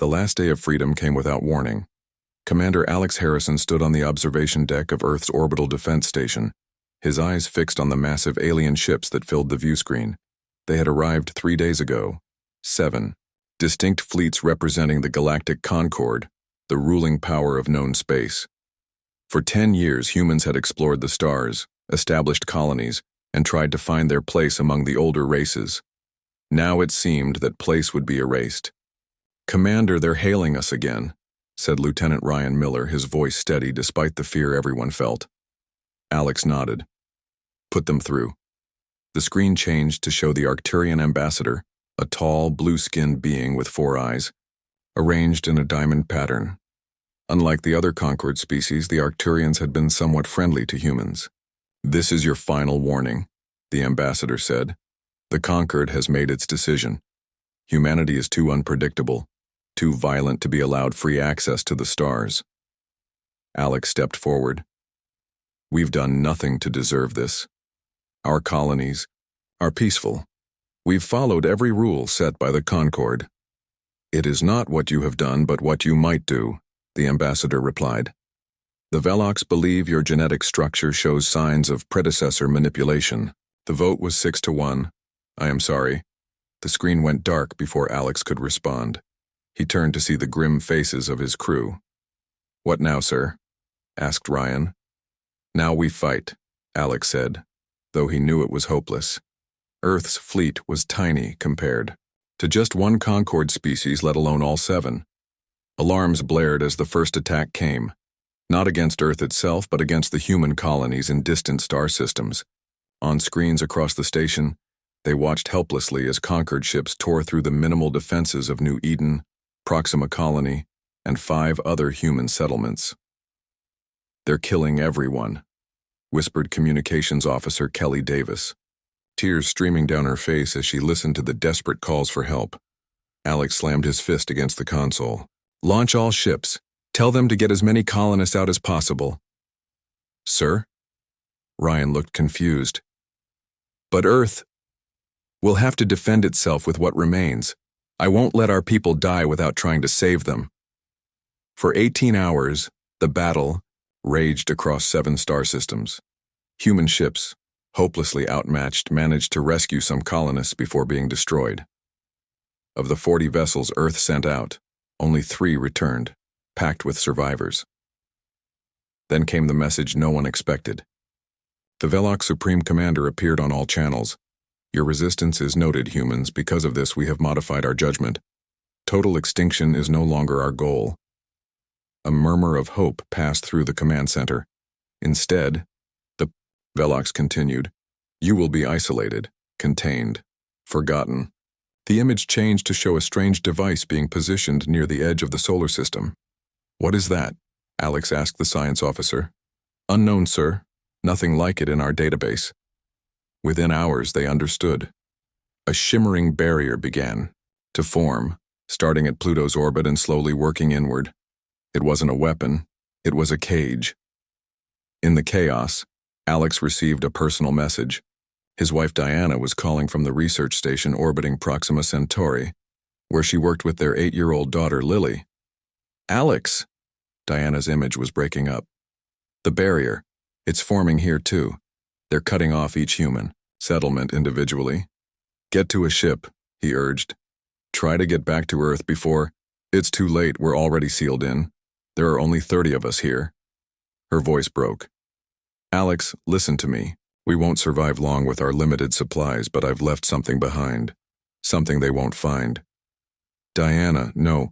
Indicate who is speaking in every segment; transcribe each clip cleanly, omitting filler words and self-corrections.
Speaker 1: The last day of freedom came without warning. Commander Alex Harrison stood on the observation deck of Earth's orbital defense station, his eyes fixed on the massive alien ships that filled the view screen. They had arrived 3 days ago. 7 distinct fleets representing the Galactic Concord, the ruling power of known space. For 10 years, humans had explored the stars, established colonies, and tried to find their place among the older races. Now it seemed that place would be erased. "Commander, they're hailing us again," said Lieutenant Ryan Miller, his voice steady despite the fear everyone felt. Alex nodded. "Put them through." The screen changed to show the Arcturian ambassador, a tall, blue-skinned being with 4 eyes, arranged in a diamond pattern. Unlike the other Concord species, the Arcturians had been somewhat friendly to humans. "This is your final warning," the ambassador said. "The Concord has made its decision. Humanity is too unpredictable, too violent to be allowed free access to the stars." Alex stepped forward. "We've done nothing to deserve this. Our colonies are peaceful. We've followed every rule set by the Concord." "It is not what you have done, but what you might do," the ambassador replied. "The Velox believe your genetic structure shows signs of predecessor manipulation." The vote was 6-1. "I am sorry." The screen went dark before Alex could respond. He turned to see the grim faces of his crew. "What now, sir?" asked Ryan. "Now we fight," Alex said, though he knew it was hopeless. Earth's fleet was tiny compared to just one Concord species, let alone all 7. Alarms blared as the first attack came, not against Earth itself, but against the human colonies in distant star systems. On screens across the station, they watched helplessly as Concord ships tore through the minimal defenses of New Eden, Proxima Colony, and 5 other human settlements. "They're killing everyone," whispered Communications Officer Kelly Davis, tears streaming down her face as she listened to the desperate calls for help. Alex slammed his fist against the console. "Launch all ships. Tell them to get as many colonists out as possible." "Sir?" Ryan looked confused. "But Earth will have to defend itself with what remains. I won't let our people die without trying to save them." For 18 hours, the battle raged across 7 star systems. Human ships, hopelessly outmatched, managed to rescue some colonists before being destroyed. Of the 40 vessels Earth sent out, only 3 returned, packed with survivors. Then came the message no one expected. The Velox Supreme Commander appeared on all channels. "Your resistance is noted, humans. Because of this, we have modified our judgment. Total extinction is no longer our goal." A murmur of hope passed through the command center. "Instead," the Velox continued, "you will be isolated, contained, forgotten." The image changed to show a strange device being positioned near the edge of the solar system. "What is that?" Alex asked the science officer. "Unknown, sir. Nothing like it in our database." Within hours, they understood. A shimmering barrier began to form, starting at Pluto's orbit and slowly working inward. It wasn't a weapon, it was a cage. In the chaos, Alex received a personal message. His wife Diana was calling from the research station orbiting Proxima Centauri, where she worked with their 8-year-old daughter Lily. "Alex!" Diana's image was breaking up. "The barrier. It's forming here too. They're cutting off each human settlement individually." "Get to a ship," he urged. "Try to get back to Earth before—" "It's too late, we're already sealed in. There are only 30 of us here." Her voice broke. "Alex, listen to me. We won't survive long with our limited supplies, but I've left something behind. Something they won't find." "Diana, no.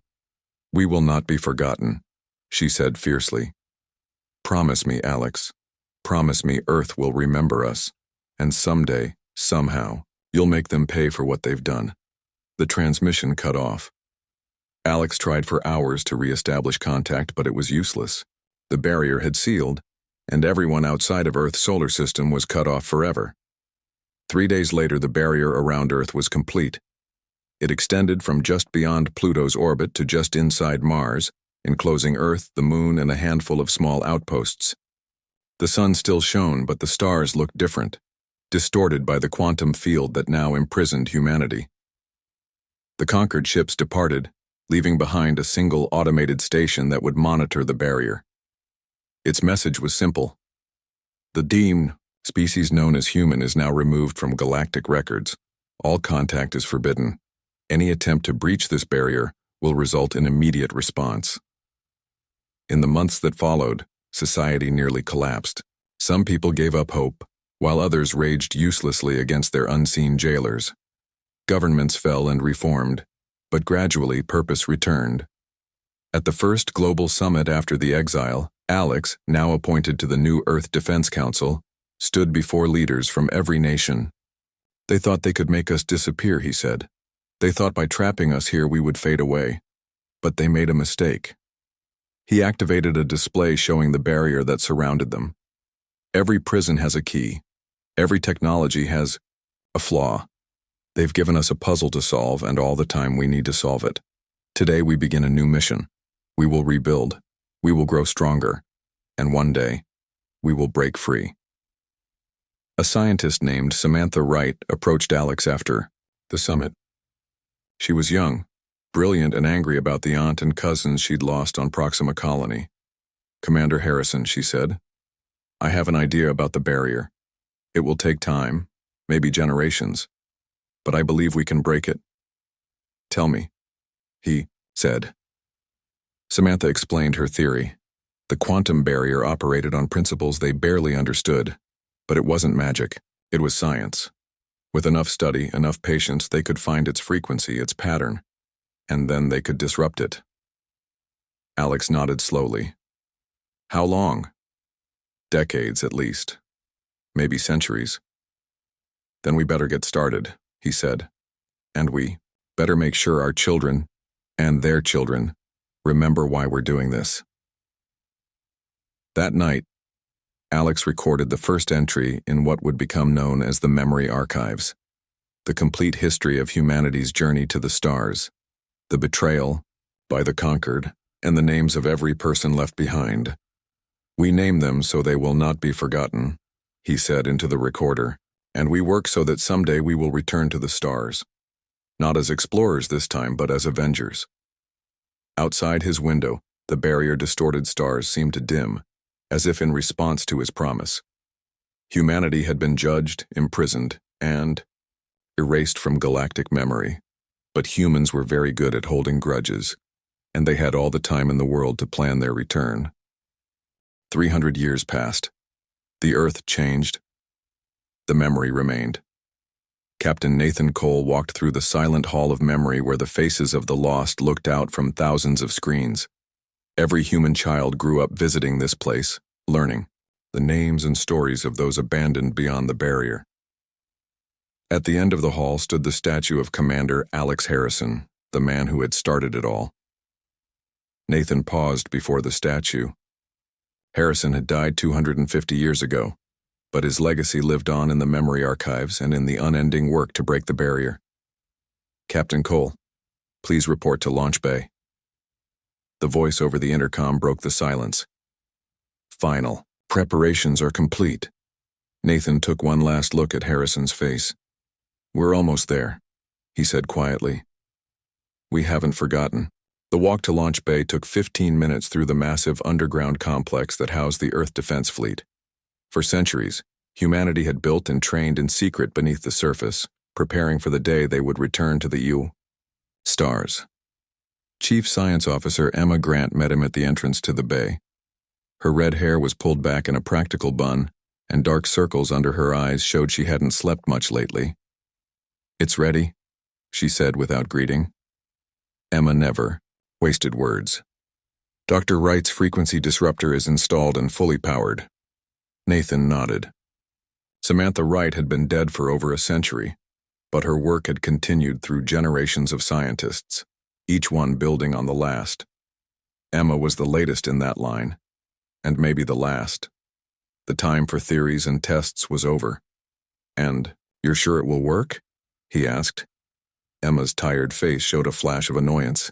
Speaker 1: We will not be forgotten," she said fiercely. "Promise me, Alex. Promise me Earth will remember us, and someday, somehow, you'll make them pay for what they've done." The transmission cut off. Alex tried for hours to re-establish contact, but it was useless. The barrier had sealed, and everyone outside of Earth's solar system was cut off forever. 3 days later, the barrier around Earth was complete. It extended from just beyond Pluto's orbit to just inside Mars, enclosing Earth, the Moon, and a handful of small outposts. The sun still shone, but the stars looked different, distorted by the quantum field that now imprisoned humanity. The conquered ships departed, leaving behind a single automated station that would monitor the barrier. Its message was simple. The deemed species known as human is now removed from galactic records. All contact is forbidden. Any attempt to breach this barrier will result in immediate response. In the months that followed, society nearly collapsed. Some people gave up hope, while others raged uselessly against their unseen jailers. Governments fell and reformed, but gradually purpose returned. At the first global summit after the exile, Alex, now appointed to the new Earth Defense Council, stood before leaders from every nation. They thought they could make us disappear, he said. They thought by trapping us here we would fade away. But they made a mistake. He activated a display showing the barrier that surrounded them. Every prison has a key. Every technology has a flaw. They've given us a puzzle to solve and all the time we need to solve it. Today we begin a new mission. We will rebuild. We will grow stronger. And one day, we will break free. A scientist named Samantha Wright approached Alex after the summit. She was young, brilliant and angry about the aunt and cousins she'd lost on Proxima Colony. Commander Harrison, she said, I have an idea about the barrier. It will take time, maybe generations, but I believe we can break it. Tell me, he said. Samantha explained her theory. The quantum barrier operated on principles they barely understood, but it wasn't magic, it was science. With enough study, enough patience, they could find its frequency, its pattern, and then they could disrupt it. Alex nodded slowly. How long? Decades, at least. Maybe centuries. Then we better get started, he said. And we better make sure our children and their children remember why we're doing this. That night, Alex recorded the first entry in what would become known as the Memory Archives, the complete history of humanity's journey to the stars, the betrayal by the conquered, and the names of every person left behind. We name them so they will not be forgotten, he said into the recorder, and we work so that someday we will return to the stars. Not as explorers this time, but as avengers. Outside his window, the barrier-distorted stars seemed to dim, as if in response to his promise. Humanity had been judged, imprisoned, and erased from galactic memory. But humans were very good at holding grudges, and they had all the time in the world to plan their return. 300 years passed. The Earth changed. The memory remained. Captain Nathan Cole walked through the silent hall of memory where the faces of the lost looked out from thousands of screens. Every human child grew up visiting this place, learning the names and stories of those abandoned beyond the barrier. At the end of the hall stood the statue of Commander Alex Harrison, the man who had started it all. Nathan paused before the statue. Harrison had died 250 years ago, but his legacy lived on in the memory archives and in the unending work to break the barrier. Captain Cole, please report to Launch Bay. The voice over the intercom broke the silence. Final. Preparations are complete. Nathan took one last look at Harrison's face. We're almost there, he said quietly. We haven't forgotten. The walk to Launch Bay took 15 minutes through the massive underground complex that housed the Earth Defense Fleet. For centuries, humanity had built and trained in secret beneath the surface, preparing for the day they would return to the stars. Chief Science Officer Emma Grant met him at the entrance to the bay. Her red hair was pulled back in a practical bun, and dark circles under her eyes showed she hadn't slept much lately. It's ready, she said without greeting. Emma never wasted words. Dr. Wright's frequency disruptor is installed and fully powered. Nathan nodded. Samantha Wright had been dead for over a century, but her work had continued through generations of scientists, each one building on the last. Emma was the latest in that line, and maybe the last. The time for theories and tests was over. And, you're sure it will work? He asked. Emma's tired face showed a flash of annoyance.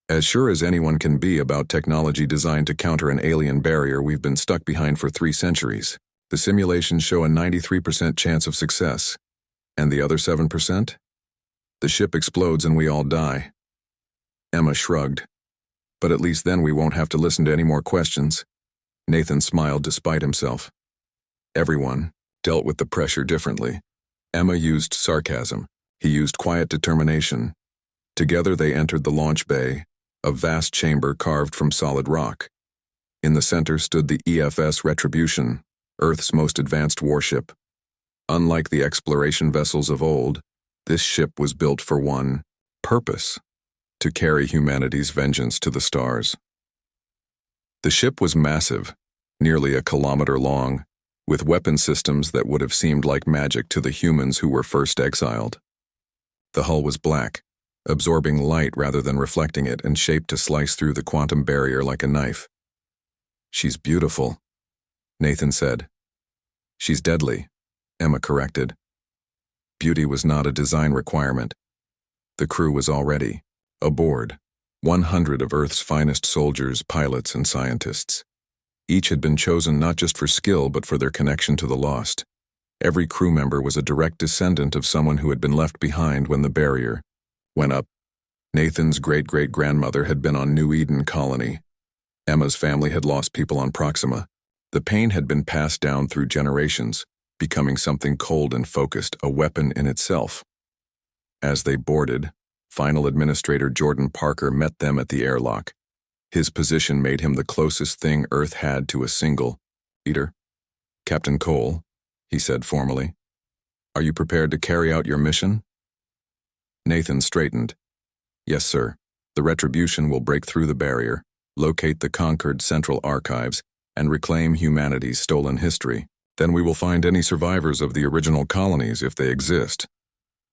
Speaker 1: As sure as anyone can be about technology designed to counter an alien barrier we've been stuck behind for 3 centuries. The simulations show a 93% chance of success. And the other 7%? The ship explodes and we all die. Emma shrugged. But at least then we won't have to listen to any more questions. Nathan smiled despite himself. Everyone dealt with the pressure differently. Emma used sarcasm. He used quiet determination. Together they entered the launch bay, a vast chamber carved from solid rock. In the center stood the EFS Retribution, Earth's most advanced warship. Unlike the exploration vessels of old, this ship was built for one purpose: to carry humanity's vengeance to the stars. The ship was massive, nearly a kilometer long, with weapon systems that would have seemed like magic to the humans who were first exiled. The hull was black, absorbing light rather than reflecting it and shaped to slice through the quantum barrier like a knife. "She's beautiful," Nathan said. "She's deadly," Emma corrected. Beauty was not a design requirement. The crew was already aboard, 100 of Earth's finest soldiers, pilots, and scientists. Each had been chosen not just for skill but for their connection to the lost. Every crew member was a direct descendant of someone who had been left behind when the barrier went up. Nathan's great-great-grandmother had been on New Eden Colony. Emma's family had lost people on Proxima. The pain had been passed down through generations, becoming something cold and focused, a weapon in itself. As they boarded, Final Administrator Jordan Parker met them at the airlock. His position made him the closest thing Earth had to a single leader. "Captain Cole," he said formally, "are you prepared to carry out your mission?" Nathan straightened. "Yes, sir. The Retribution will break through the barrier, locate the conquered Central Archives, and reclaim humanity's stolen history. Then we will find any survivors of the original colonies if they exist."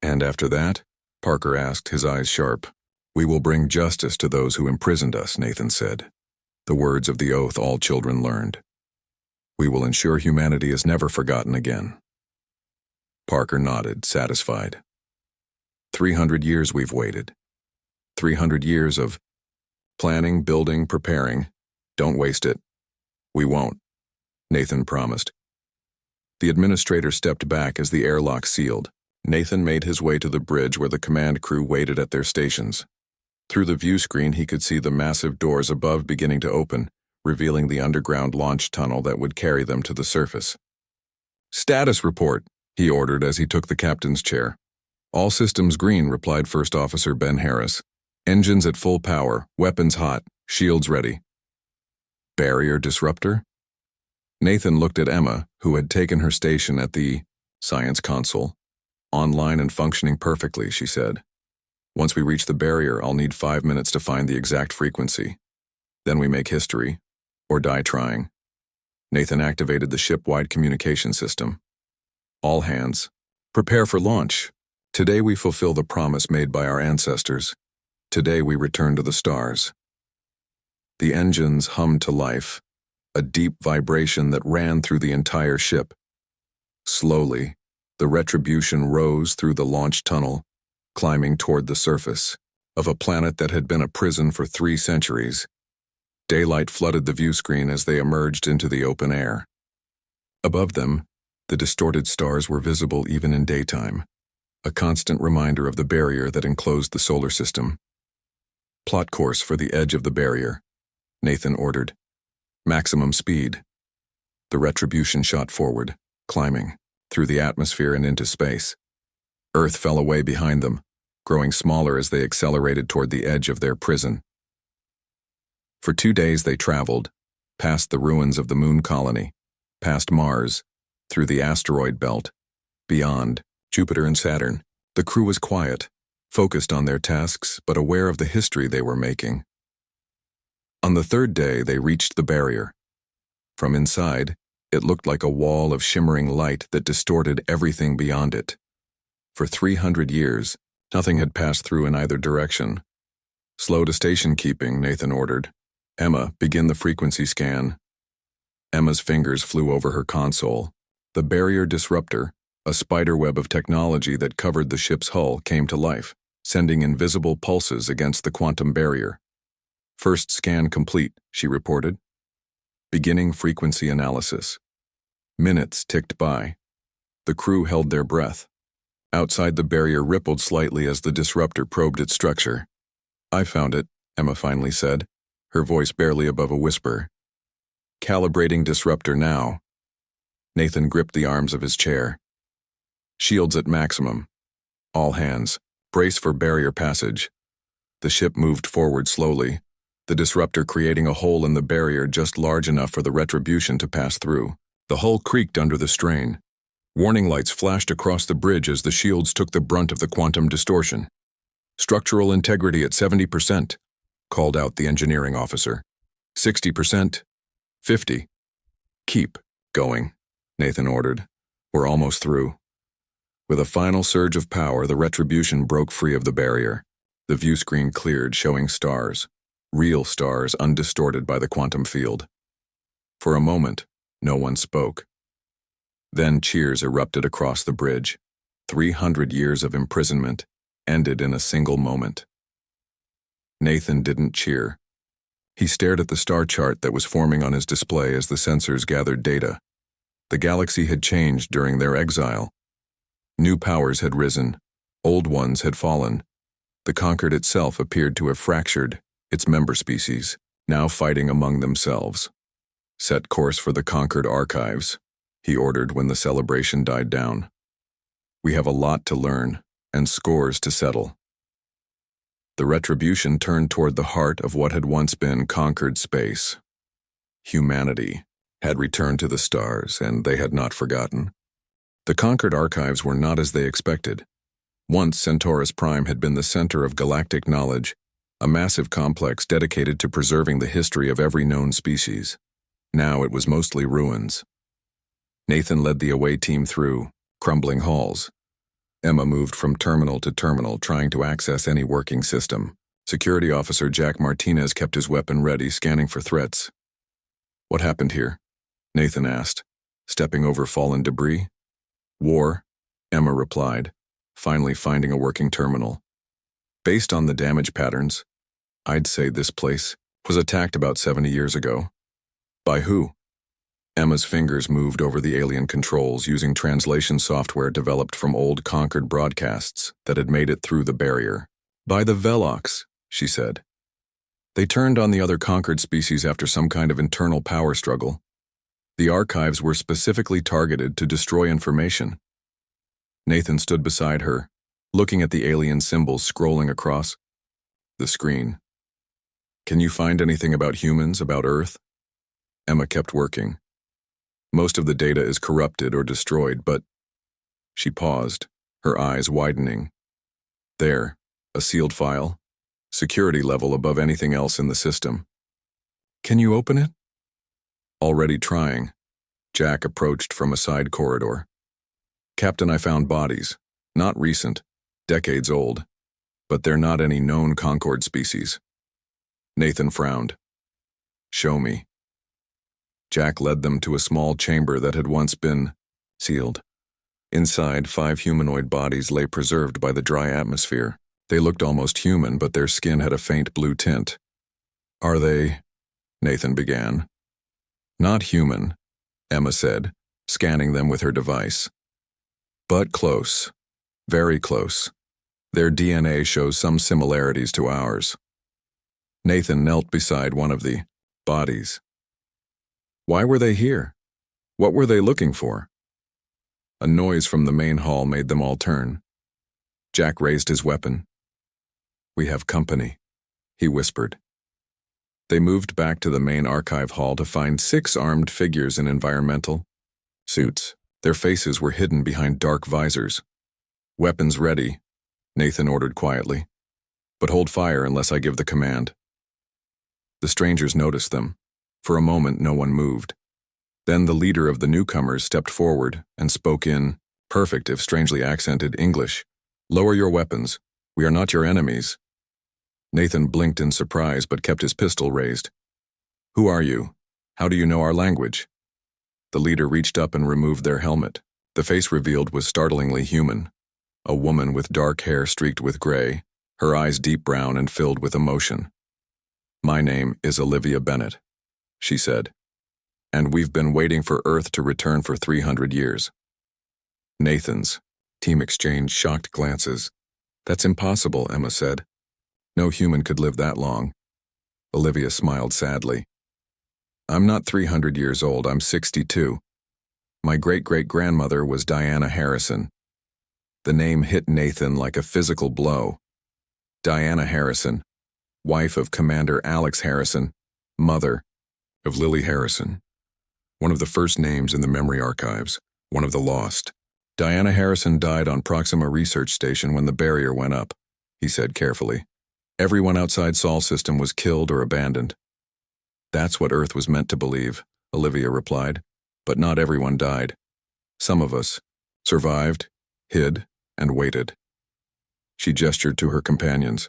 Speaker 1: "And after that?" Parker asked, his eyes sharp. "We will bring justice to those who imprisoned us," Nathan said. The words of the oath all children learned. "We will ensure humanity is never forgotten again." Parker nodded, satisfied. 300 years we've waited. 300 years of planning, building, preparing. Don't waste it. "We won't," Nathan promised. The administrator stepped back as the airlock sealed. Nathan made his way to the bridge where the command crew waited at their stations. Through the view screen he could see the massive doors above beginning to open, revealing the underground launch tunnel that would carry them to the surface. "Status report," he ordered as he took the captain's chair. "All systems green," replied First Officer Ben Harris. "Engines at full power, weapons hot, shields ready." "Barrier disruptor?" Nathan looked at Emma, who had taken her station at the science console. "Online and functioning perfectly," she said. "Once we reach the barrier, I'll need 5 minutes to find the exact frequency. Then we make history, or die trying." Nathan activated the ship-wide communication system. "All hands, prepare for launch. Today we fulfill the promise made by our ancestors. Today we return to the stars." The engines hummed to life, a deep vibration that ran through the entire ship. Slowly, the Retribution rose through the launch tunnel, climbing toward the surface of a planet that had been a prison for 3 centuries. Daylight flooded the view screen as they emerged into the open air. Above them, the distorted stars were visible even in daytime, a constant reminder of the barrier that enclosed the solar system. "Plot course for the edge of the barrier," Nathan ordered. "Maximum speed." The Retribution shot forward, climbing through the atmosphere and into space. Earth fell away behind them, growing smaller as they accelerated toward the edge of their prison. For 2 days they traveled, past the ruins of the moon colony, past Mars, through the asteroid belt, beyond Jupiter and Saturn. The crew was quiet, focused on their tasks but aware of the history they were making. On the 3rd day they reached the barrier. From inside, it looked like a wall of shimmering light that distorted everything beyond it. For 300 years, nothing had passed through in either direction. "Slow to station keeping," Nathan ordered. "Emma, begin the frequency scan." Emma's fingers flew over her console. The barrier disruptor, a spiderweb of technology that covered the ship's hull, came to life, sending invisible pulses against the quantum barrier. "First scan complete," she reported. "Beginning frequency analysis." Minutes ticked by. The crew held their breath. Outside the barrier rippled slightly as the disruptor probed its structure. I found it, Emma finally said, her voice barely above a whisper. Calibrating disruptor now. Nathan gripped the arms of his chair. Shields at maximum. All hands, brace for barrier passage. The ship moved forward slowly, the disruptor creating a hole in the barrier just large enough for the retribution to pass through. The hull creaked under the strain. Warning lights flashed across the bridge as the shields took the brunt of the quantum distortion. Structural integrity at 70%, called out the engineering officer. 60%. 50. Keep going, Nathan ordered. We're almost through. With a final surge of power, the retribution broke free of the barrier. The view screen cleared, showing stars. Real stars undistorted by the quantum field. For a moment, no one spoke. Then cheers erupted across the bridge. 300 years of imprisonment ended in a single moment. Nathan didn't cheer. He stared at the star chart that was forming on his display as the sensors gathered data. The galaxy had changed during their exile. New powers had risen. Old ones had fallen. The Conquered itself appeared to have fractured, its member species, now fighting among themselves. Set course for the Conquered archives, he ordered when the celebration died down. We have a lot to learn, and scores to settle. The retribution turned toward the heart of what had once been conquered space. Humanity had returned to the stars, and they had not forgotten. The Conquered archives were not as they expected. Once Centaurus Prime had been the center of galactic knowledge, a massive complex dedicated to preserving the history of every known species. Now it was mostly ruins. Nathan led the away team through crumbling halls. Emma moved from terminal to terminal, trying to access any working system. Security Officer Jack Martinez kept his weapon ready, scanning for threats. What happened here? Nathan asked, stepping over fallen debris. War, Emma replied, finally finding a working terminal. Based on the damage patterns, I'd say this place was attacked about 70 years ago. By who? Emma's fingers moved over the alien controls using translation software developed from old Conquered broadcasts that had made it through the barrier. By the Velox, she said. They turned on the other Conquered species after some kind of internal power struggle. The archives were specifically targeted to destroy information. Nathan stood beside her, looking at the alien symbols scrolling across the screen. Can you find anything about humans, about Earth? Emma kept working. Most of the data is corrupted or destroyed, but... She paused, her eyes widening. There, a sealed file, security level above anything else in the system. Can you open it? Already trying. Jack approached from a side corridor. Captain, I found bodies. Not recent, decades old. But they're not any known Concord species. Nathan frowned. Show me. Jack led them to a small chamber that had once been sealed. Inside, 5 humanoid bodies lay preserved by the dry atmosphere. They looked almost human, but their skin had a faint blue tint. Are they? Nathan began. Not human, Emma said, scanning them with her device. But close. Very close. Their DNA shows some similarities to ours. Nathan knelt beside one of the bodies. Why were they here? What were they looking for? A noise from the main hall made them all turn. Jack raised his weapon. We have company, he whispered. They moved back to the main archive hall to find 6 armed figures in environmental suits. Their faces were hidden behind dark visors. Weapons ready, Nathan ordered quietly. But hold fire unless I give the command. The strangers noticed them. For a moment, no one moved. Then the leader of the newcomers stepped forward and spoke in perfect, if strangely accented, English. Lower your weapons. We are not your enemies. Nathan blinked in surprise but kept his pistol raised. Who are you? How do you know our language? The leader reached up and removed their helmet. The face revealed was startlingly human. A woman with dark hair streaked with gray, her eyes deep brown and filled with emotion. My name is Olivia Bennett, she said, and we've been waiting for Earth to return for 300 years. Nathan's team exchanged shocked glances. That's impossible, Emma said. No human could live that long. Olivia smiled sadly. I'm not 300 years old, I'm 62. My great-great-grandmother was Diana Harrison. The name hit Nathan like a physical blow. Diana Harrison, wife of Commander Alex Harrison, mother of Lily Harrison. One of the first names in the memory archives, one of the lost. Diana Harrison died on Proxima Research Station when the barrier went up, he said carefully. Everyone outside Sol system was killed or abandoned. That's what Earth was meant to believe, Olivia replied, but not everyone died. Some of us survived, hid, and waited. She gestured to her companions.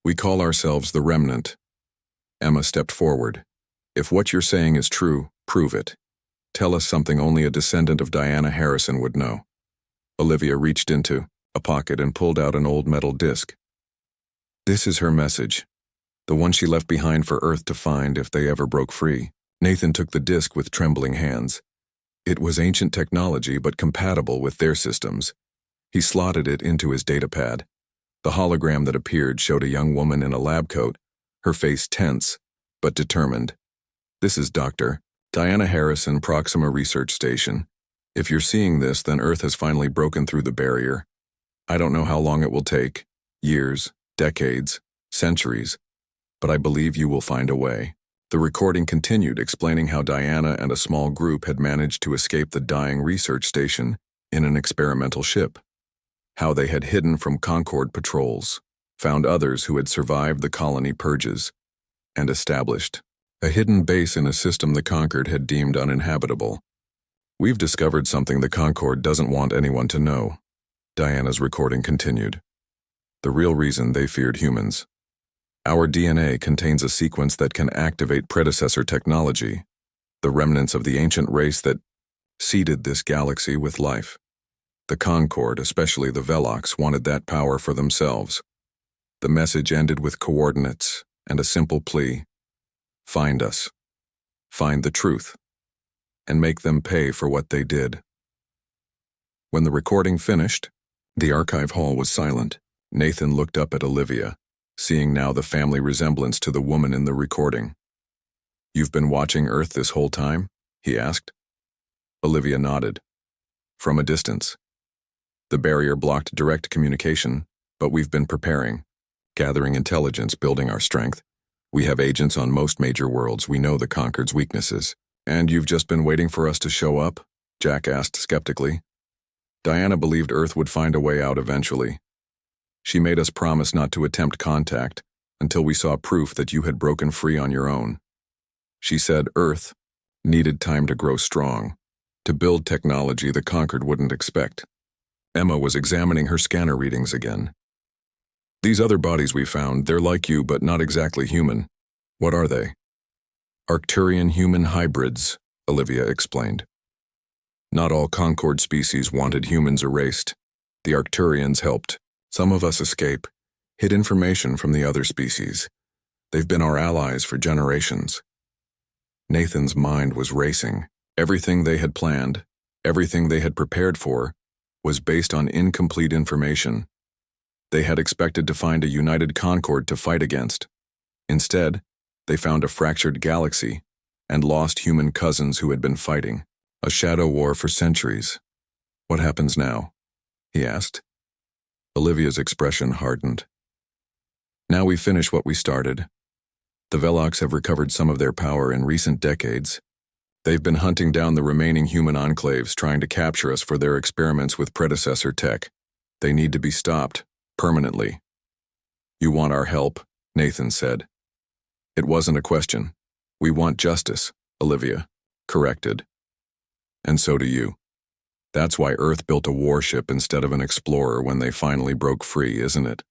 Speaker 1: We call ourselves the Remnant. Emma stepped forward. If what you're saying is true, prove it. Tell us something only a descendant of Diana Harrison would know. Olivia reached into a pocket and pulled out an old metal disc. This is her message, the one she left behind for Earth to find if they ever broke free. Nathan took the disc with trembling hands. It was ancient technology but compatible with their systems. He slotted it into his datapad. The hologram that appeared showed a young woman in a lab coat, her face tense, but determined. This is Dr. Diana Harrison, Proxima Research Station. If you're seeing this, then Earth has finally broken through the barrier. I don't know how long it will take, years, decades, centuries, but I believe you will find a way. The recording continued, explaining how Diana and a small group had managed to escape the dying research station in an experimental ship. How they had hidden from Concord patrols, found others who had survived the colony purges, and established a hidden base in a system the Concord had deemed uninhabitable. We've discovered something the Concord doesn't want anyone to know, Diana's recording continued. The real reason they feared humans. Our DNA contains a sequence that can activate predecessor technology, the remnants of the ancient race that seeded this galaxy with life. The Concord, especially the Velox, wanted that power for themselves. The message ended with coordinates and a simple plea. Find us. Find the truth. And make them pay for what they did. When the recording finished, the archive hall was silent. Nathan looked up at Olivia, seeing now the family resemblance to the woman in the recording. You've been watching Earth this whole time? He asked. Olivia nodded. From a distance. The barrier blocked direct communication, but we've been preparing, gathering intelligence, building our strength. We have agents on most major worlds. We know the Concord's weaknesses. And you've just been waiting for us to show up? Jack asked skeptically. Diana believed Earth would find a way out eventually. She made us promise not to attempt contact until we saw proof that you had broken free on your own. She said Earth needed time to grow strong, to build technology the Concord wouldn't expect. Emma was examining her scanner readings again. These other bodies we found, they're like you but not exactly human. What are they? Arcturian human hybrids, Olivia explained. Not all Concord species wanted humans erased. The Arcturians helped. Some of us escape, hid information from the other species. They've been our allies for generations. Nathan's mind was racing. Everything they had planned, everything they had prepared for, was based on incomplete information. They had expected to find a united Concord to fight against. Instead, they found a fractured galaxy and lost human cousins who had been fighting. A shadow war for centuries. What happens now? He asked. Olivia's expression hardened. Now we finish what we started. The Velox have recovered some of their power in recent decades. They've been hunting down the remaining human enclaves, trying to capture us for their experiments with predecessor tech. They need to be stopped, permanently. You want our help, Nathan said. It wasn't a question. We want justice, Olivia corrected. And so do you. That's why Earth built a warship instead of an explorer when they finally broke free, isn't it?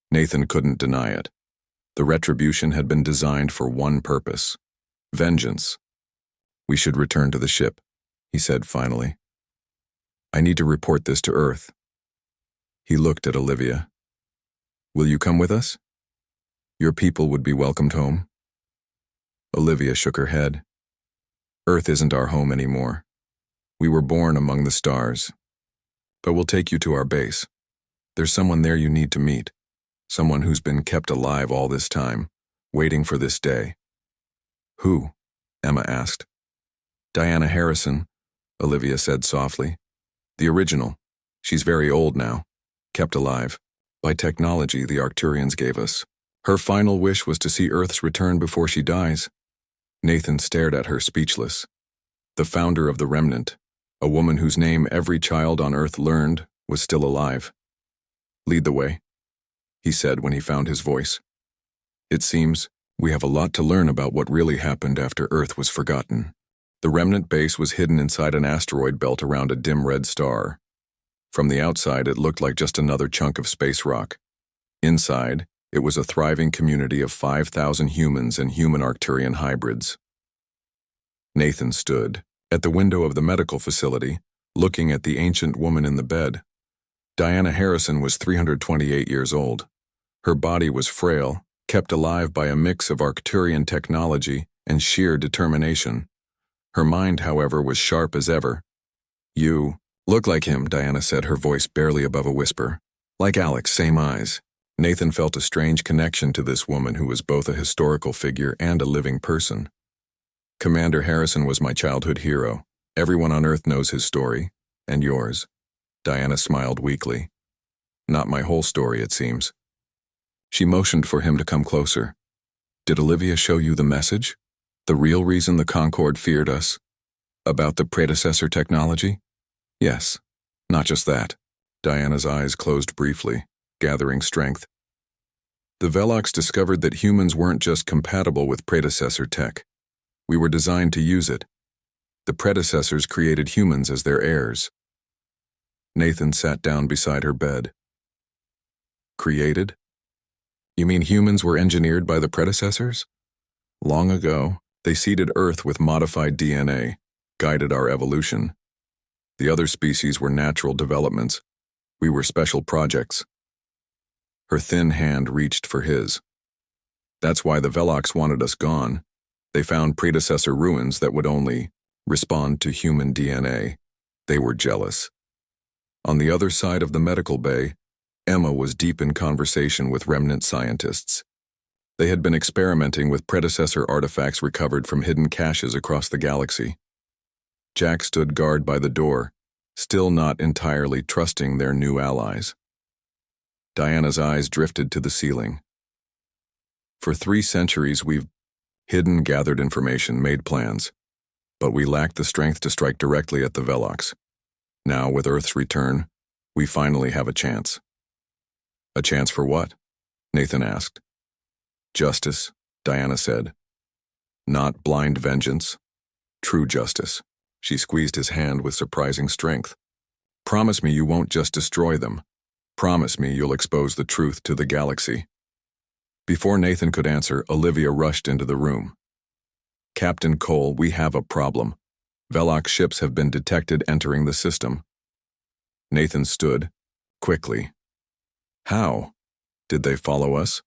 Speaker 1: Nathan couldn't deny it. The retribution had been designed for one purpose: vengeance. We should return to the ship, he said finally. I need to report this to Earth. He looked at Olivia. Will you come with us? Your people would be welcomed home. Olivia shook her head. Earth isn't our home anymore. We were born among the stars. But we'll take you to our base. There's someone there you need to meet. Someone who's been kept alive all this time, waiting for this day. Who? Emma asked. Diana Harrison, Olivia said softly. The original. She's very old now, kept alive by technology the Arcturians gave us. Her final wish was to see Earth's return before she dies. Nathan stared at her speechless. The founder of the Remnant, a woman whose name every child on Earth learned, was still alive. Lead the way, he said when he found his voice. It seems we have a lot to learn about what really happened after Earth was forgotten. The Remnant base was hidden inside an asteroid belt around a dim red star. From the outside, it looked like just another chunk of space rock. Inside, it was a thriving community of 5,000 humans and human Arcturian hybrids. Nathan stood at the window of the medical facility, looking at the ancient woman in the bed. Diana Harrison was 328 years old. Her body was frail, kept alive by a mix of Arcturian technology and sheer determination. Her mind, however, was sharp as ever. You look like him, Diana said, her voice barely above a whisper. Like Alex, same eyes. Nathan felt a strange connection to this woman who was both a historical figure and a living person. Commander Harrison was my childhood hero. Everyone on Earth knows his story, and yours. Diana smiled weakly. Not my whole story, it seems. She motioned for him to come closer. Did Olivia show you the message? The real reason the Concord feared us? About the predecessor technology? Yes, not just that. Diana's eyes closed briefly, gathering strength. The Velox discovered that humans weren't just compatible with predecessor tech. We were designed to use it. The predecessors created humans as their heirs. Nathan sat down beside her bed. Created? You mean humans were engineered by the predecessors? Long ago, they seeded Earth with modified DNA, guided our evolution. The other species were natural developments. We were special projects. Her thin hand reached for his. That's why the Velox wanted us gone. They found predecessor ruins that would only respond to human DNA. They were jealous. On the other side of the medical bay, Emma was deep in conversation with remnant scientists. They had been experimenting with predecessor artifacts recovered from hidden caches across the galaxy. Jack stood guard by the door, still not entirely trusting their new allies. Diana's eyes drifted to the ceiling. For 3 centuries, we've hidden, gathered information, made plans, but we lacked the strength to strike directly at the Velox. Now, with Earth's return, we finally have a chance. A chance for what? Nathan asked. Justice, Diana said. Not blind vengeance. True justice. She squeezed his hand with surprising strength. Promise me you won't just destroy them. Promise me you'll expose the truth to the galaxy. Before Nathan could answer, Olivia rushed into the room. Captain Cole, we have a problem. Velox ships have been detected entering the system. Nathan stood, quickly. How? Did they follow us?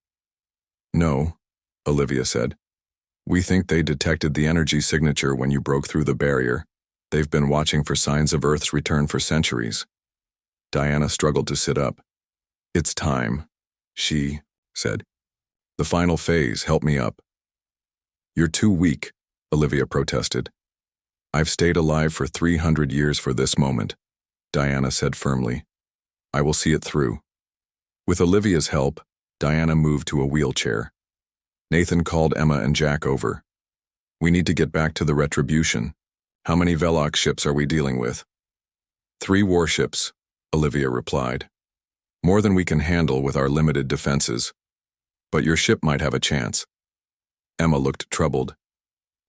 Speaker 1: No, Olivia said. We think they detected the energy signature when you broke through the barrier. They've been watching for signs of Earth's return for centuries. Diana struggled to sit up. It's time, she said. The final phase, help me up. You're too weak, Olivia protested. I've stayed alive for 300 years for this moment, Diana said firmly. I will see it through. With Olivia's help, Diana moved to a wheelchair. Nathan called Emma and Jack over. We need to get back to the Retribution. How many Velox ships are we dealing with? 3 warships, Olivia replied. More than we can handle with our limited defenses. But your ship might have a chance. Emma looked troubled.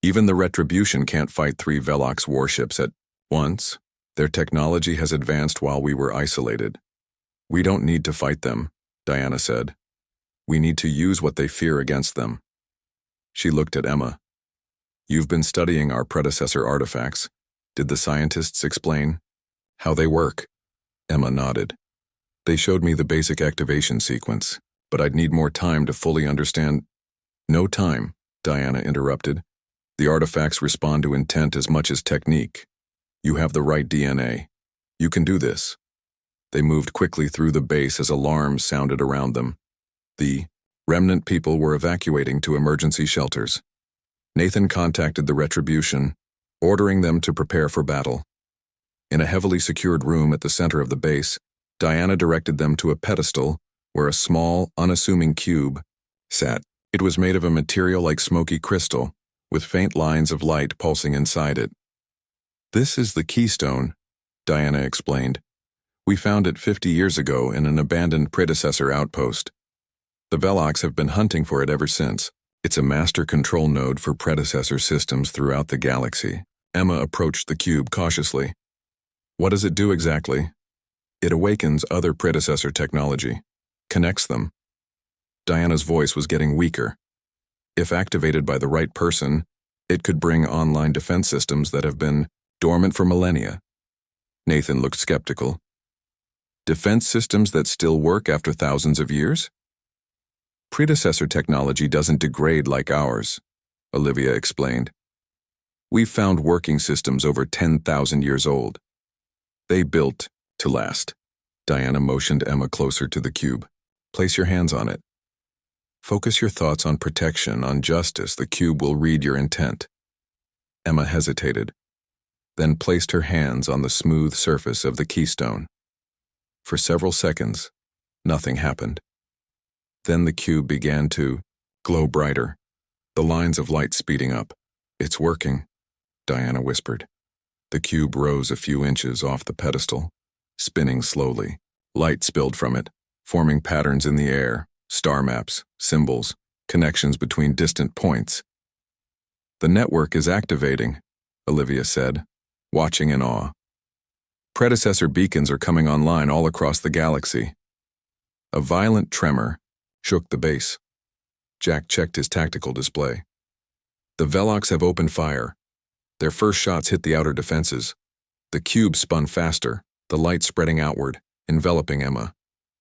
Speaker 1: Even the Retribution can't fight 3 Velox warships at once. Their technology has advanced while we were isolated. We don't need to fight them, Diana said. We need to use what they fear against them. She looked at Emma. You've been studying our predecessor artifacts. Did the scientists explain how they work? Emma nodded. They showed me the basic activation sequence, but I'd need more time to fully understand. No time, Diana interrupted. The artifacts respond to intent as much as technique. You have the right DNA. You can do this. They moved quickly through the base as alarms sounded around them. The remnant people were evacuating to emergency shelters. Nathan contacted the Retribution, ordering them to prepare for battle. In a heavily secured room at the center of the base, Diana directed them to a pedestal where a small, unassuming cube sat. It was made of a material like smoky crystal, with faint lines of light pulsing inside it. "This is the keystone," Diana explained. "We found it 50 years ago in an abandoned predecessor outpost. The Velox have been hunting for it ever since. It's a master control node for predecessor systems throughout the galaxy." Emma approached the cube cautiously. "What does it do exactly?" "It awakens other predecessor technology, connects them." Diana's voice was getting weaker. "If activated by the right person, it could bring online defense systems that have been dormant for millennia." Nathan looked skeptical. "Defense systems that still work after thousands of years?" "Predecessor technology doesn't degrade like ours," Olivia explained. "We've found working systems over 10,000 years old. They built to last." Diana motioned Emma closer to the cube. "Place your hands on it. Focus your thoughts on protection, on justice. The cube will read your intent." Emma hesitated, then placed her hands on the smooth surface of the keystone. For several seconds, nothing happened. Then the cube began to glow brighter, the lines of light speeding up. "It's working," Diana whispered. The cube rose a few inches off the pedestal, spinning slowly. Light spilled from it, forming patterns in the air, star maps, symbols, connections between distant points. "The network is activating," Olivia said, watching in awe. "Predecessor beacons are coming online all across the galaxy." A violent tremor shook the base. Jack checked his tactical display. "The Velox have opened fire. Their first shots hit the outer defenses." The cube spun faster, the light spreading outward, enveloping Emma.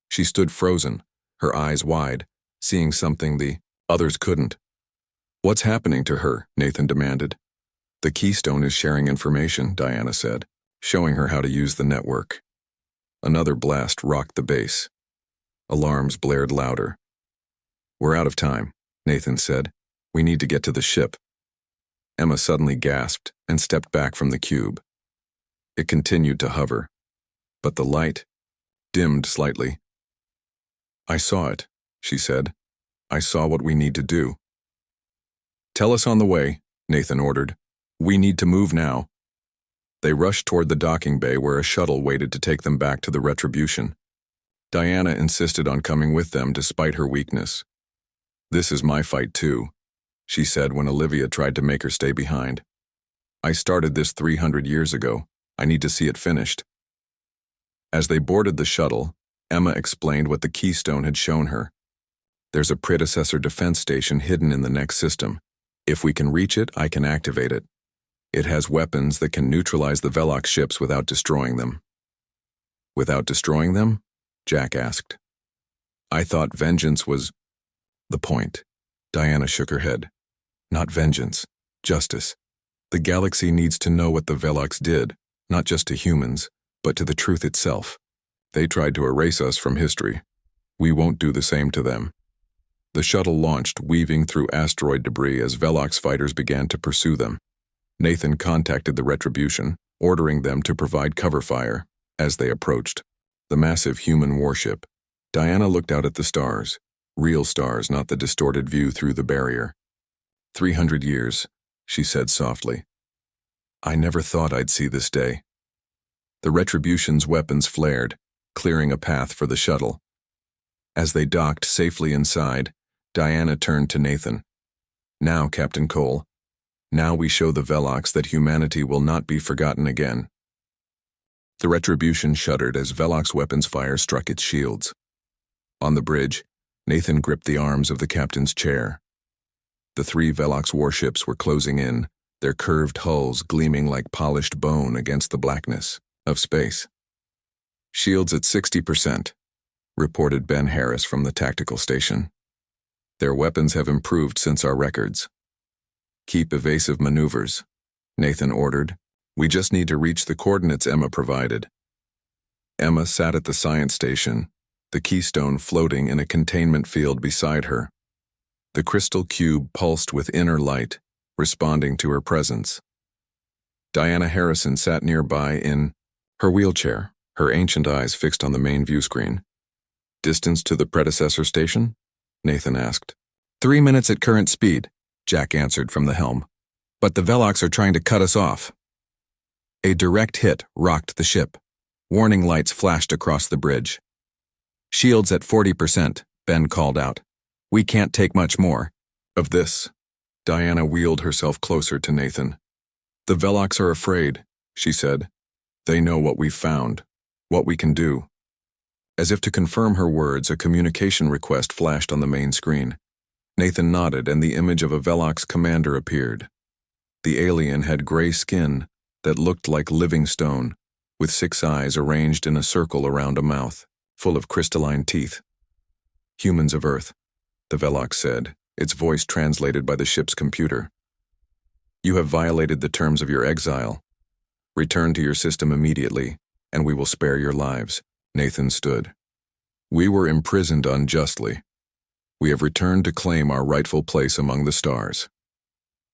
Speaker 1: She stood frozen, her eyes wide, seeing something the others couldn't. "What's happening to her?" Nathan demanded. "The keystone is sharing information," Diana said, showing her how to use the network. Another blast rocked the base. Alarms blared louder. "We're out of time," Nathan said. "We need to get to the ship." Emma suddenly gasped and stepped back from the cube. It continued to hover, but the light dimmed slightly. "I saw it," she said. "I saw what we need to do." "Tell us on the way," Nathan ordered. "We need to move now." They rushed toward the docking bay where a shuttle waited to take them back to the Retribution. Diana insisted on coming with them despite her weakness. "This is my fight too," she said when Olivia tried to make her stay behind. "I started this 300 years ago. I need to see it finished." As they boarded the shuttle, Emma explained what the keystone had shown her. "There's a predecessor defense station hidden in the next system. If we can reach it, I can activate it. It has weapons that can neutralize the Velox ships without destroying them." "Without destroying them?" Jack asked. "I thought vengeance was the point." Diana shook her head. "Not vengeance, justice. The galaxy needs to know what the Velox did, not just to humans, but to the truth itself. They tried to erase us from history. We won't do the same to them." The shuttle launched, weaving through asteroid debris as Velox fighters began to pursue them. Nathan contacted the Retribution, ordering them to provide cover fire as they approached. The massive human warship. Diana looked out at the stars. Real stars, not the distorted view through the barrier. 300 years, she said softly. "I never thought I'd see this day." The Retribution's weapons flared, clearing a path for the shuttle. As they docked safely inside, Diana turned to Nathan. "Now, Captain Cole, now we show the Velox that humanity will not be forgotten again." The Retribution shuddered as Velox weapons fire struck its shields. On the bridge, Nathan gripped the arms of the captain's chair. The 3 Velox warships were closing in, their curved hulls gleaming like polished bone against the blackness of space. "Shields at 60%, reported Ben Harris from the tactical station. "Their weapons have improved since our records." "Keep evasive maneuvers," Nathan ordered. "We just need to reach the coordinates Emma provided." Emma sat at the science station, the keystone floating in a containment field beside her. The crystal cube pulsed with inner light, responding to her presence. Diana Harrison sat nearby in her wheelchair, her ancient eyes fixed on the main view screen. "Distance to the predecessor station?" Nathan asked. 3 minutes at current speed, Jack answered from the helm. "But the Velox are trying to cut us off." A direct hit rocked the ship. Warning lights flashed across the bridge. "Shields at 40%, Ben called out. "We can't take much more of this." Diana wheeled herself closer to Nathan. "The Velox are afraid," she said. "They know what we've found, what we can do." As if to confirm her words, a communication request flashed on the main screen. Nathan nodded, and the image of a Velox commander appeared. The alien had gray skin that looked like living stone, with 6 eyes arranged in a circle around a mouth, full of crystalline teeth. "Humans of Earth," the Velox said, its voice translated by the ship's computer. "You have violated the terms of your exile. Return to your system immediately, and we will spare your lives." Nathan stood. "We were imprisoned unjustly. We have returned to claim our rightful place among the stars."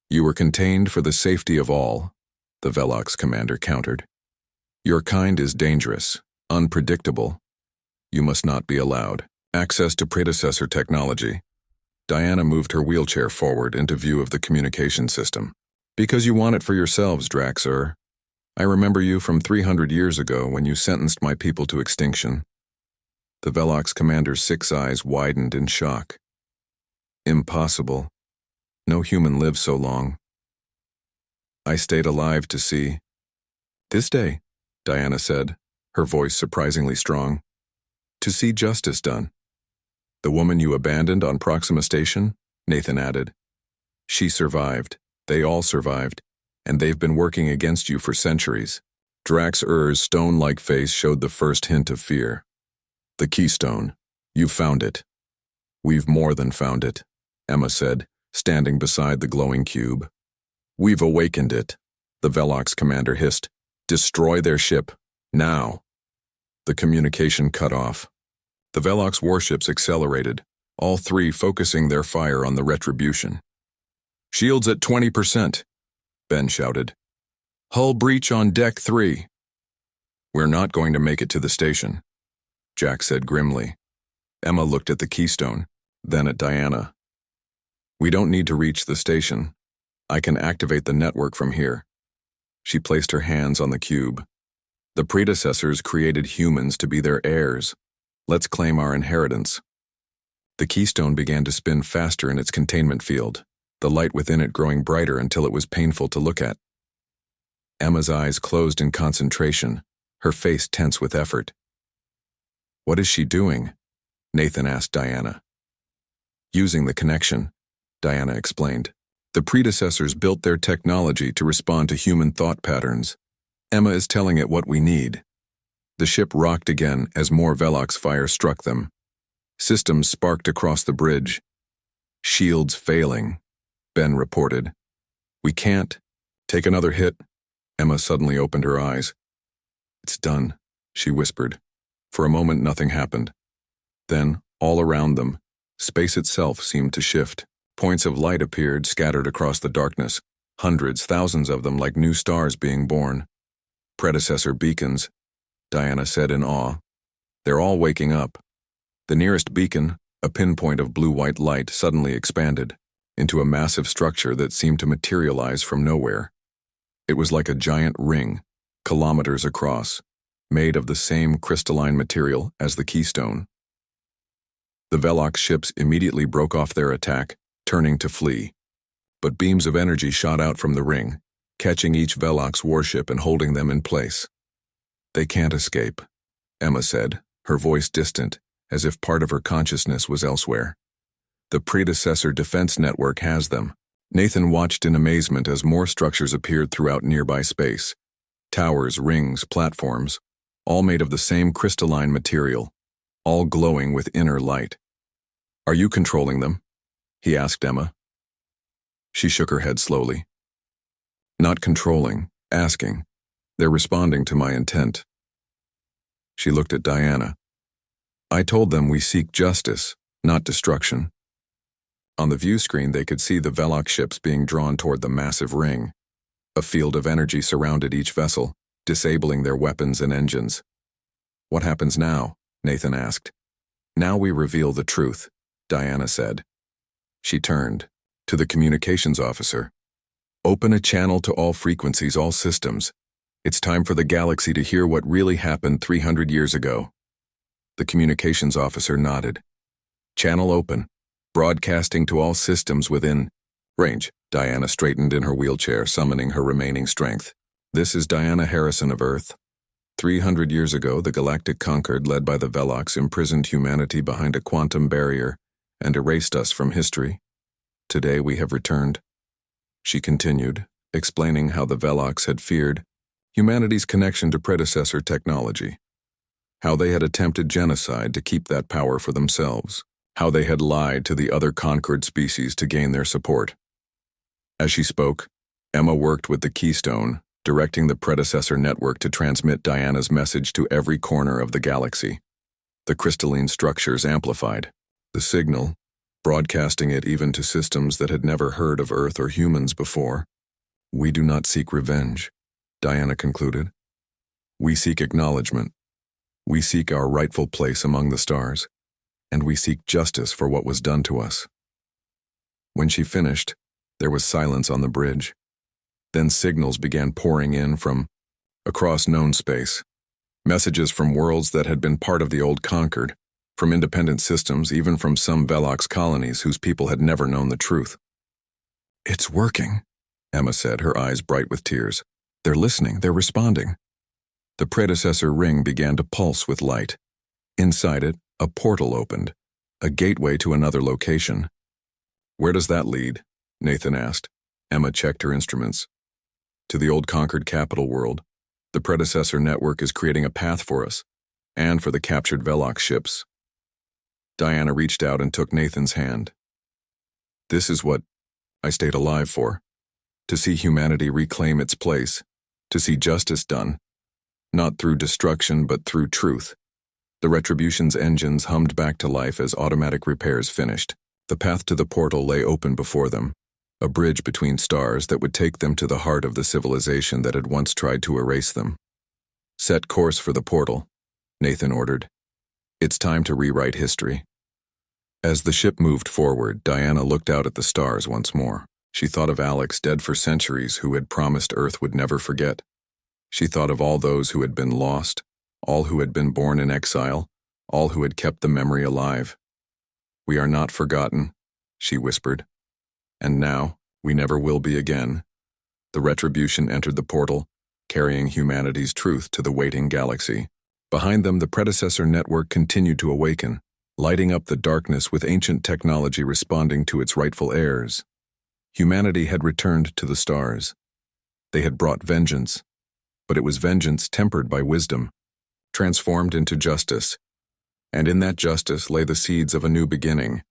Speaker 1: "You were contained for the safety of all," the Velox commander countered. "Your kind is dangerous, unpredictable. You must not be allowed access to predecessor technology." Diana moved her wheelchair forward into view of the communication system. "Because you want it for yourselves, Draxur. I remember you from 300 years ago when you sentenced my people to extinction." The Velox commander's 6 eyes widened in shock. "Impossible. No human lives so long. I stayed alive to see." "This day," Diana said, her voice surprisingly strong. "To see justice done." "The woman you abandoned on Proxima Station?" Nathan added. "She survived. They all survived. And they've been working against you for centuries." Draxur's stone-like face showed the first hint of fear. "The keystone. You've found it." "We've more than found it," Emma said, standing beside the glowing cube. "We've awakened it," the Velox commander hissed. "Destroy their ship. Now." The communication cut off. The Velox warships accelerated, all 3 focusing their fire on the Retribution. "Shields at 20%, Ben shouted. "Hull breach on deck 3. "We're not going to make it to the station," Jack said grimly. Emma looked at the keystone, then at Diana. "We don't need to reach the station. I can activate the network from here." She placed her hands on the cube. "The predecessors created humans to be their heirs. Let's claim our inheritance." The keystone began to spin faster in its containment field, the light within it growing brighter until it was painful to look at. Emma's eyes closed in concentration, her face tense with effort. "What is she doing?" Nathan asked Diana. "Using the connection," Diana explained. "The predecessors built their technology to respond to human thought patterns. Emma is telling it what we need." The ship rocked again as more Velox fire struck them. Systems sparked across the bridge. "Shields failing," Ben reported. "We can't." "Take another hit." Emma suddenly opened her eyes. "It's done," she whispered. For a moment nothing happened. Then, all around them, space itself seemed to shift. Points of light appeared scattered across the darkness, hundreds, thousands of them like new stars being born. "Predecessor beacons," Diana said in awe. "They're all waking up." The nearest beacon, a pinpoint of blue-white light, suddenly expanded into a massive structure that seemed to materialize from nowhere. It was like a giant ring, kilometers across, made of the same crystalline material as the keystone. The Velox ships immediately broke off their attack, turning to flee. But beams of energy shot out from the ring, catching each Velox warship and holding them in place. "They can't escape," Emma said, her voice distant, as if part of her consciousness was elsewhere. "The predecessor defense network has them." Nathan watched in amazement as more structures appeared throughout nearby space. Towers, rings, platforms, all made of the same crystalline material, all glowing with inner light. "Are you controlling them?" he asked Emma. She shook her head slowly. "Not controlling, asking. They're responding to my intent." She looked at Diana. I told them we seek justice, not destruction. On the view screen, they could see the Velox ships being drawn toward the massive ring. A field of energy surrounded each vessel, disabling their weapons and engines. What happens now? Nathan asked. Now we reveal the truth, Diana said. She turned to the communications officer. Open a channel to all frequencies, all systems. It's time for the galaxy to hear what really happened 300 years ago. The communications officer nodded. Channel open. Broadcasting to all systems within range. Diana straightened in her wheelchair, summoning her remaining strength. This is Diana Harrison of Earth. 300 years ago, the Galactic Concord, led by the Velox, imprisoned humanity behind a quantum barrier and erased us from history. Today we have returned. She continued, explaining how the Velox had feared humanity's connection to predecessor technology, how they had attempted genocide to keep that power for themselves, how they had lied to the other conquered species to gain their support. As she spoke, Emma worked with the Keystone, directing the predecessor network to transmit Diana's message to every corner of the galaxy. The crystalline structures amplified the signal, broadcasting it even to systems that had never heard of Earth or humans before. We do not seek revenge, Diana concluded. We seek acknowledgement. We seek our rightful place among the stars, and we seek justice for what was done to us. When she finished, there was silence on the bridge. Then signals began pouring in from across known space. Messages from worlds that had been part of the old Concord, from independent systems, even from some Velox colonies whose people had never known the truth. It's working, Emma said, her eyes bright with tears. They're listening, they're responding. The predecessor ring began to pulse with light. Inside it, a portal opened, a gateway to another location. Where does that lead? Nathan asked. Emma checked her instruments. To the old Concord capital world. The predecessor network is creating a path for us, and for the captured Velox ships. Diana reached out and took Nathan's hand. This is what I stayed alive for. To see humanity reclaim its place, to see justice done, not through destruction but through truth. The Retribution's engines hummed back to life as automatic repairs finished. The path to the portal lay open before them, a bridge between stars that would take them to the heart of the civilization that had once tried to erase them. Set course for the portal, Nathan ordered. It's time to rewrite history. As the ship moved forward, Diana looked out at the stars once more. She thought of Alex, dead for centuries, who had promised Earth would never forget. She thought of all those who had been lost, all who had been born in exile, all who had kept the memory alive. We are not forgotten, she whispered. And now, we never will be again. The Retribution entered the portal, carrying humanity's truth to the waiting galaxy. Behind them, the predecessor network continued to awaken, lighting up the darkness with ancient technology responding to its rightful heirs. Humanity had returned to the stars. They had brought vengeance, but it was vengeance tempered by wisdom, transformed into justice. And in that justice lay the seeds of a new beginning,